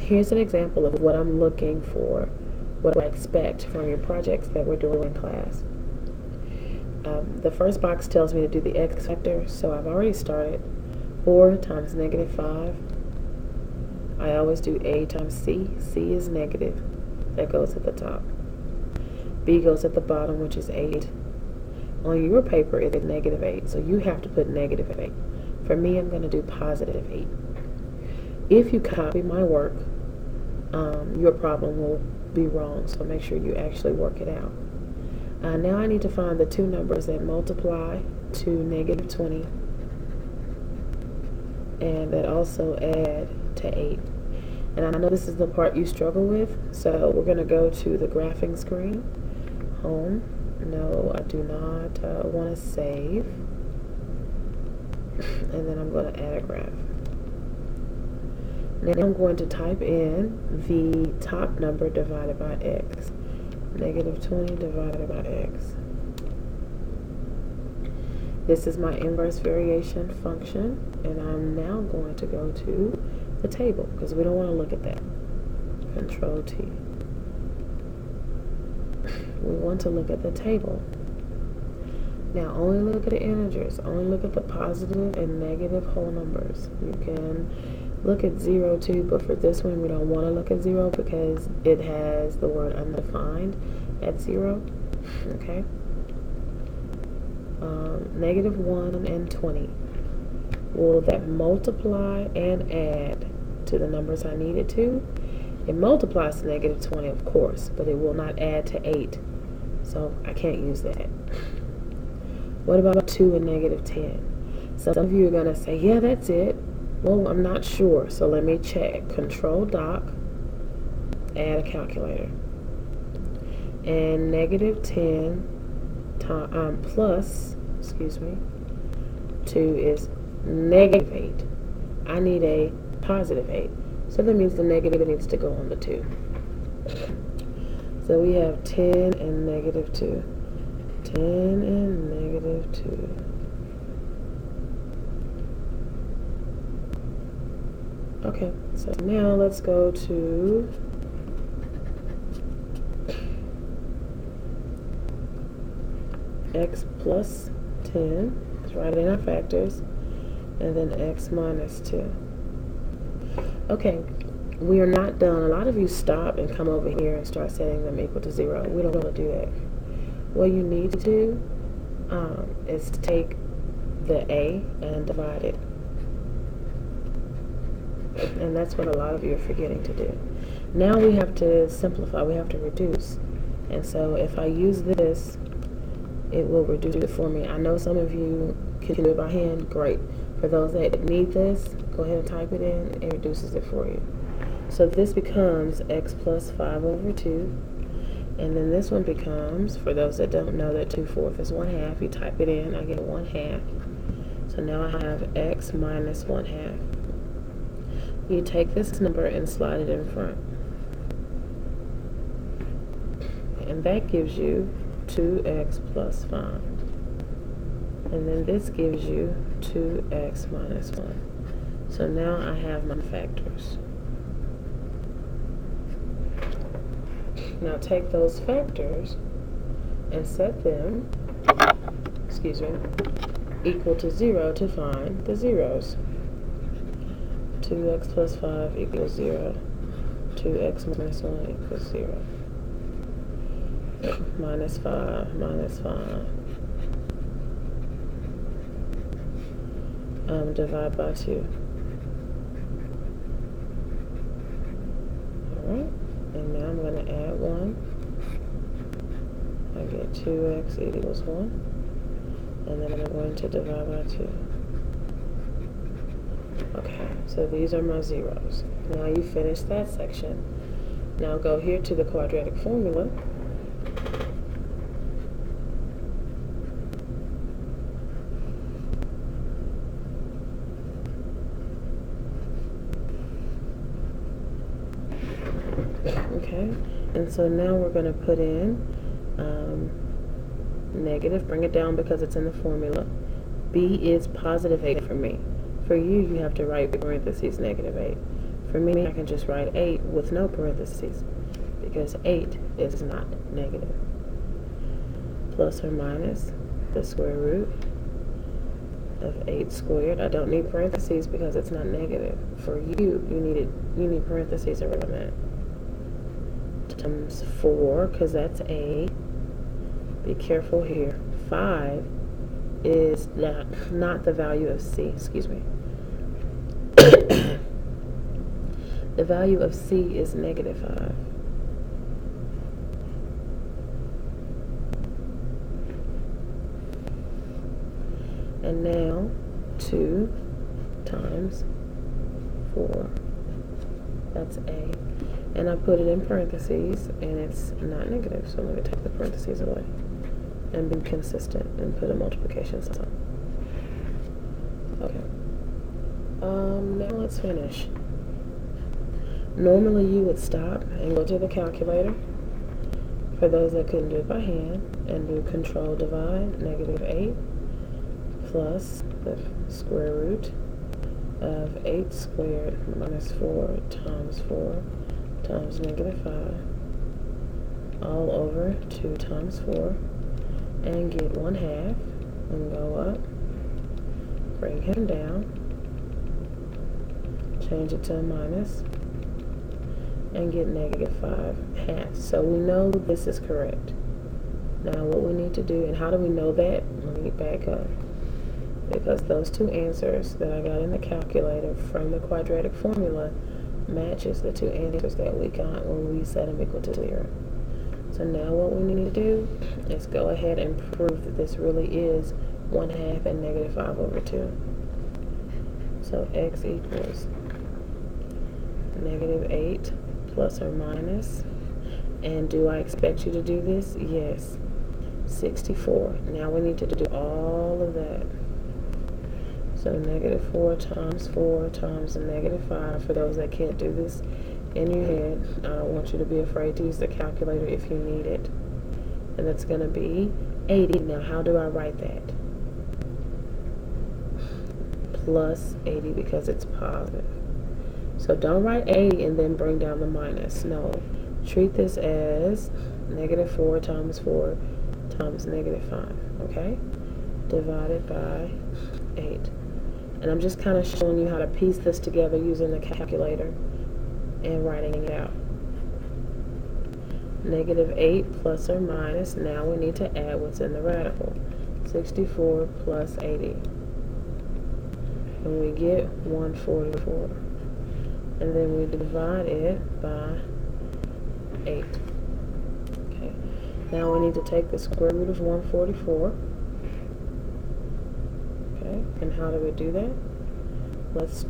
Here's an example of what I'm looking for, what I expect from your projects that we're doing in class. The first box tells me to do the x factor, so I've already started. 4 times negative 5. I always do a times c. C is negative. That goes at the top. B goes at the bottom, which is 8. On your paper, it is negative 8, so you have to put negative 8. For me, I'm going to do positive 8. If you copy my work, your problem will be wrong, so make sure you actually work it out. Now I need to find the two numbers that multiply to negative 20 and that also add to 8. And I know this is the part you struggle with, so we're going to go to the graphing screen. Home. No, I do not want to save. And then I'm going to add a graph. Now I'm going to type in the top number divided by x. Negative 20 divided by x. This is my inverse variation function, and I'm now going to go to the table because we don't want to look at that. Control T. We want to look at the table. Now only look at the integers, only look at the positive and negative whole numbers. You can look at 0 too, but for this one we don't want to look at 0 because it has the word undefined at 0. Okay. Negative 1 and 20. Will that multiply and add to the numbers I need it to? It multiplies to negative 20, of course, but it will not add to 8. So I can't use that. What about 2 and negative 10? Some of you are going to say, yeah, that's it. Well, I'm not sure, so let me check. Control Doc, add a calculator. And negative 10 plus, 2 is negative 8. I need a positive 8. So that means the negative needs to go on the 2. So we have 10 and negative 2. 10 and negative 2. Okay, so now let's go to x plus 10. Let's write it in our factors. And then x minus 2. Okay, we are not done. A lot of you stop and come over here and start setting them equal to 0. We don't want to do that. What you need to do is to take the a and divide it. And that's what a lot of you are forgetting to do. Now we have to simplify. We have to reduce. And so if I use this, it will reduce it for me. I know some of you can do it by hand. Great. For those that need this, go ahead and type it in. It reduces it for you. So this becomes x plus 5 over 2. And then this one becomes, for those that don't know that 2/4 is 1/2, you type it in, I get 1/2. So now I have x minus 1/2. You take this number and slide it in front. And that gives you 2x plus 5. And then this gives you 2x minus 1. So now I have my factors. Now take those factors and set them, equal to 0 to find the zeros. 2x plus 5 equals 0. 2x minus 1 equals 0. Minus 5, minus 5. Divide by 2. Alright, and now I'm going to add 1. I get 2x equals 1. And then I'm going to divide by 2. Okay, so these are my zeros. Now you finish that section. Now go here to the quadratic formula. Okay, and so now we're going to put in negative, bring it down because it's in the formula. B is positive 8 for me. For you, you have to write parentheses negative 8. For me, I can just write 8 with no parentheses because 8 is not negative. Plus or minus the square root of 8 squared. I don't need parentheses because it's not negative. For you need parentheses around that. Times 4, because that's A. Be careful here. 5 is not the value of C, excuse me. The value of C is negative 5. And now 2 times 4. That's A. And I put it in parentheses, and it's not negative, so let me take the parentheses away and be consistent and put a multiplication sign. Okay. Now let's finish. Normally you would stop and go to the calculator, for those that couldn't do it by hand, and do control divide, negative 8 plus the square root of 8 squared minus 4 times negative 5 all over 2 times 4, and get 1/2 and go up, bring him down, change it to a minus, and get negative 5/2. So we know this is correct. Now what we need to do, and how do we know that? Let me back up. Because those two answers that I got in the calculator from the quadratic formula matches the two answers that we got when we set them equal to 0. So now what we need to do is go ahead and prove that this really is 1/2 and negative 5 over 2. So x equals negative 8 plus or minus. And do I expect you to do this? Yes. 64. Now we need to do all of that. So negative 4 times negative 5. For those that can't do this in your head, I don't want you to be afraid to use the calculator if you need it. And that's going to be 80. Now how do I write that? Plus 80 because it's positive. So don't write 80 and then bring down the minus. No. Treat this as negative 4 times negative 5. Okay? Divided by 8. And I'm just kind of showing you how to piece this together using the calculator and writing it out. Negative 8 plus or minus. Now we need to add what's in the radical. 64 plus 80. And we get 144. And then we divide it by 8. Okay. Now we need to take the square root of 144. Okay. And how do we do that? Let's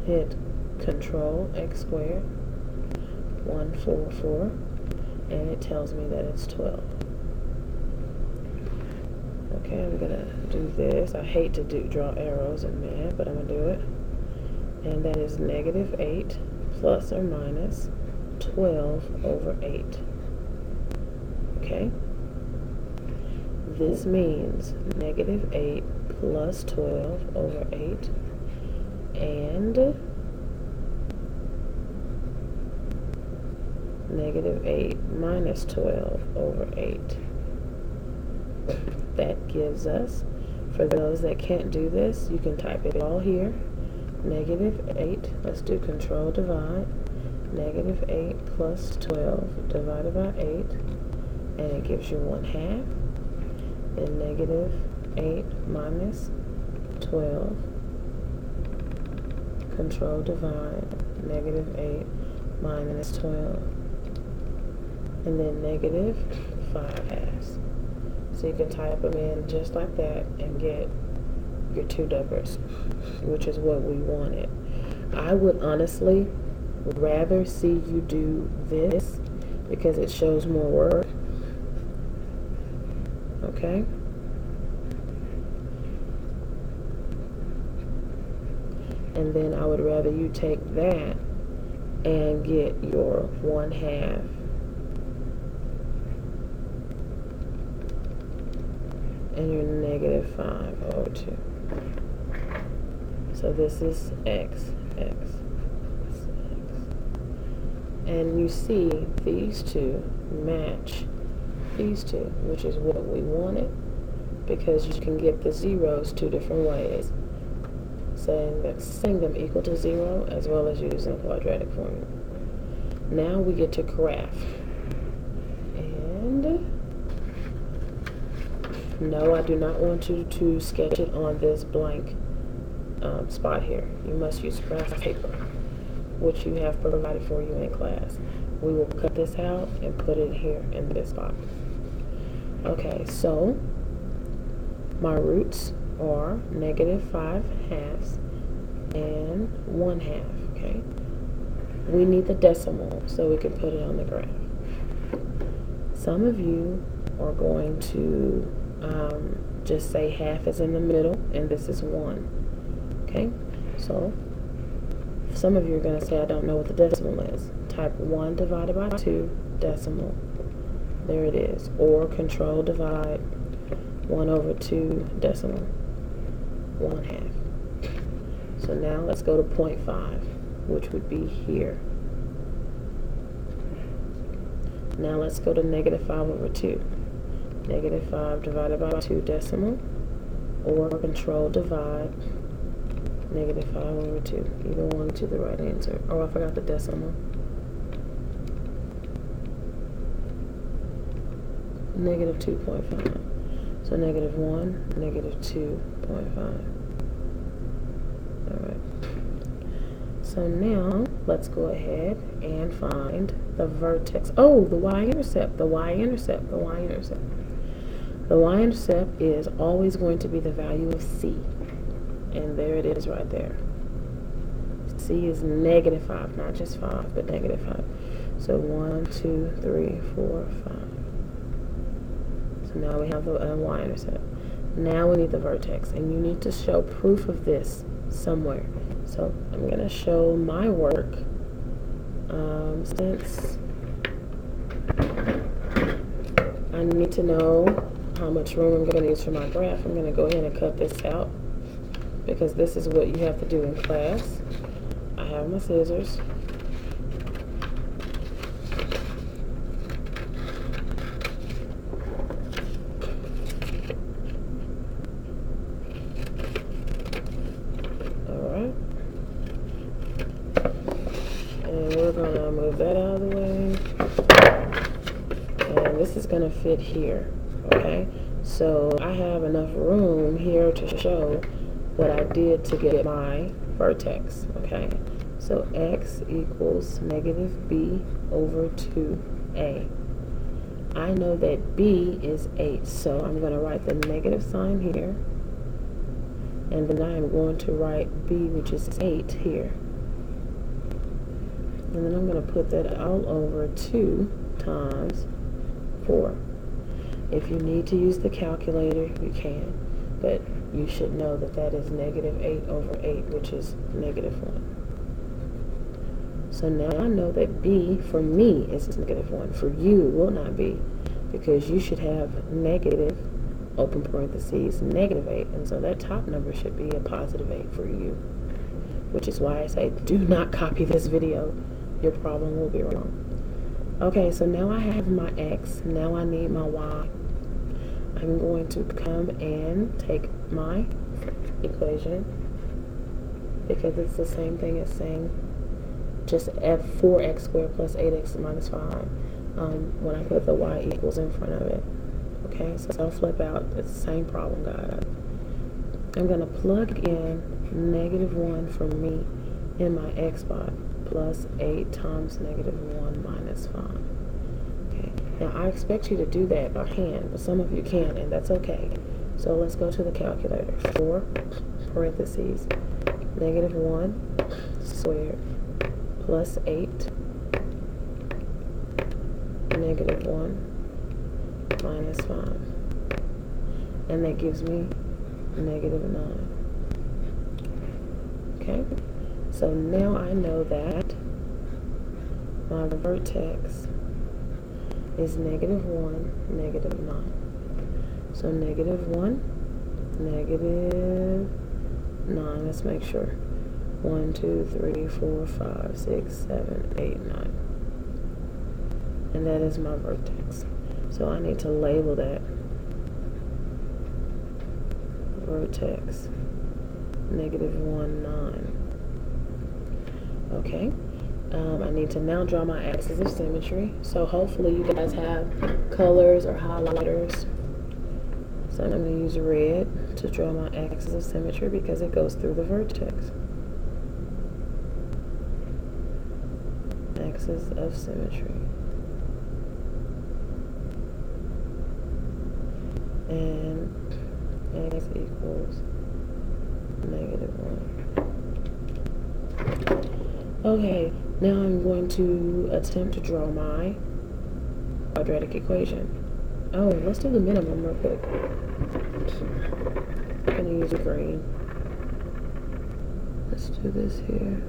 hit Control X squared, 144, and it tells me that it's 12. Okay, I'm gonna do this. I hate to draw arrows in math, but I'm gonna do it. And that is negative 8 plus or minus 12 over 8. Okay? This means negative 8 plus 12 over 8 and negative 8 minus 12 over 8. That gives us, for those that can't do this, you can type it all here. Negative 8, let's do control divide, negative 8 plus 12 divided by 8, and it gives you 1/2, then negative 8 minus 12, control divide, negative 8 minus 12, and then negative 5/2. So you can type them in just like that and get your two numbers, which is what we wanted. I would honestly rather see you do this because it shows more work. Okay? And then I would rather you take that and get your 1/2 and your negative 5 over 2. So this is x, x, x. And you see these two match these two, which is what we wanted, because you can get the zeros two different ways, setting them equal to 0 as well as using quadratic formula. Now we get to graph. And no, I do not want you to sketch it on this blank spot here. You must use graph paper, which you have provided for you in class. We will cut this out and put it here in this spot. Okay, so my roots are -5/2 and 1/2, okay? We need the decimal so we can put it on the graph. Some of you are going to just say half is in the middle and this is 1, okay? So some of you are going to say, I don't know what the decimal is. Type 1 divided by 2 decimal. There it is. Or control divide 1/2 decimal 1/2. So now let's go to 0.5, which would be here. Now let's go to -5/2. -5 divided by 2 decimal, or control divide -5/2. Either one to the right answer. Oh, I forgot the decimal. -2.5. So -1, -2.5. Alright. So now let's go ahead and find the vertex. Oh, the y-intercept, the y-intercept, the y-intercept. The y-intercept is always going to be the value of c. And there it is right there. C is -5, not just 5, but -5. So 1, 2, 3, 4, 5. So now we have the y-intercept. Now we need the vertex, and you need to show proof of this somewhere. So I'm going to show my work. Since I need to know how much room I'm going to use for my graph, I'm going to go ahead and cut this out, because this is what you have to do in class. I have my scissors. Alright. And we're going to move that out of the way. And this is going to fit here. Okay? So I have enough room here to show what I did to get my vertex. Okay? So x equals -b/2a. I know that b is 8, so I'm going to write the negative sign here. And then I am going to write b, which is 8, here. And then I'm going to put that all over 2 times 4. If you need to use the calculator, you can. But you should know that that is -8/8, which is -1. So now I know that b for me is -1. For you, it will not be, because you should have negative, open parentheses, -8. And so that top number should be a +8 for you. Which is why I say, do not copy this video. Your problem will be wrong. Okay, so now I have my x. Now I need my y. I'm going to come and take my equation, because it's the same thing as saying just add 4x squared plus 8x minus 5 when I put the y equals in front of it. Okay, so I'll flip out. It's the same problem, guys. I'm going to plug in -1 for me in my x spot, plus 8 times -1 minus 5. Okay, now I expect you to do that by hand, but some of you can't, and that's okay. So let's go to the calculator. 4 parentheses -1 squared plus 8 -1 minus 5, and that gives me -9. Okay, so now I know that my vertex is -1, -9. So -1, -9. Let's make sure. 1, 2, 3, 4, 5, 6, 7, 8, 9. and that is my vertex. So I need to label that vertex -1, 9. Okay. I need to now draw my axis of symmetry. So hopefully you guys have colors or highlighters. So I'm going to use red to draw my axis of symmetry because it goes through the vertex. Axis of symmetry. And x equals -1. Okay, now I'm going to attempt to draw my quadratic equation. Oh, let's do the minimum real quick. I'm going to use green. Let's do this here.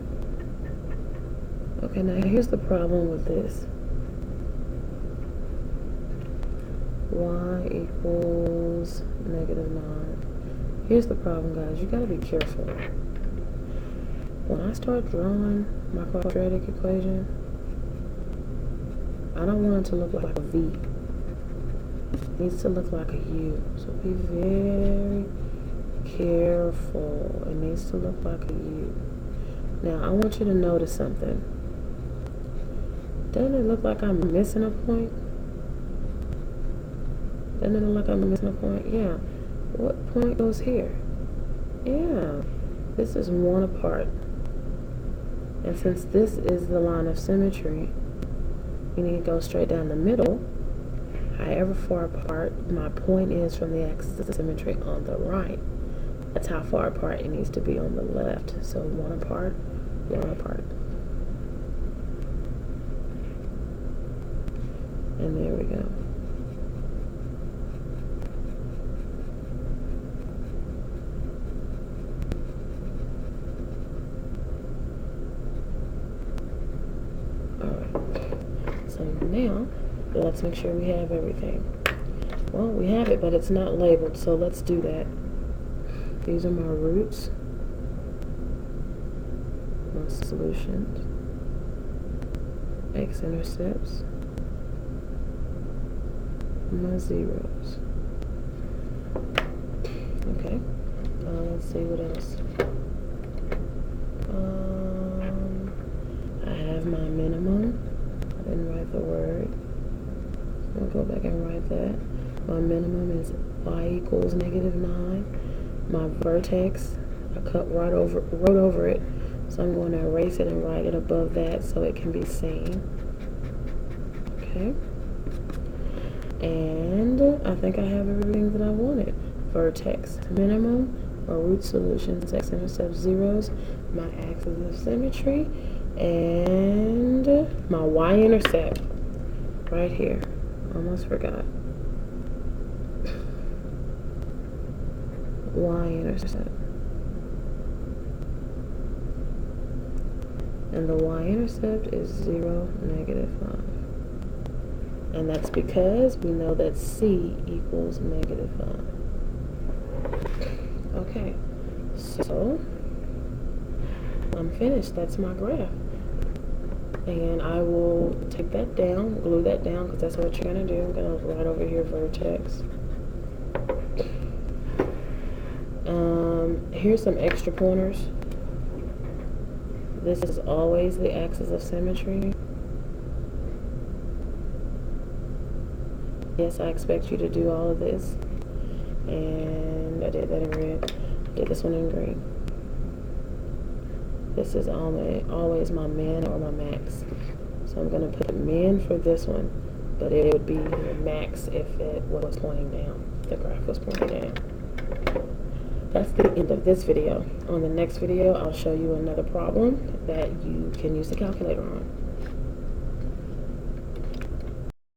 Okay, now here's the problem with this. Y equals -9. Here's the problem, guys. You gotta be careful. When I start drawing my quadratic equation, I don't want it to look like a V. It needs to look like a U. So be very careful. It needs to look like a U. Now, I want you to notice something. Doesn't it look like I'm missing a point? Doesn't it look like I'm missing a point? Yeah. What point goes here? Yeah. This is 1 apart. And since this is the line of symmetry, you need to go straight down the middle. However far apart my point is from the axis of symmetry on the right, that's how far apart it needs to be on the left. So 1 apart, 1 apart. And there we go. So now, let's make sure we have everything. Well, we have it, but it's not labeled, so let's do that. These are my roots, my solutions, x-intercepts, my zeros. Okay, let's see what else. I have my minimum. I didn't write the word. I'll go back and write that. My minimum is y equals -9. My vertex, I wrote over it. So I'm going to erase it and write it above that so it can be seen. Okay. And I think I have everything that I wanted. Vertex, minimum, my root solutions, x-intercept zeros, my axis of symmetry, and my y-intercept right here. Almost forgot. Y-intercept. And the y-intercept is 0, -5. And that's because we know that c equals -5. Okay, so I'm finished. That's my graph. And I will take that down, glue that down, because that's what you're going to do. I'm going to write over here vertex. Here's some extra pointers. This is always the axis of symmetry. Yes, I expect you to do all of this. And I did that in red. I did this one in green. This is always my min or my max. So I'm going to put min for this one, but it would be max if it was pointing down. The graph was pointing down. That's the end of this video. On the next video, I'll show you another problem that you can use the calculator on.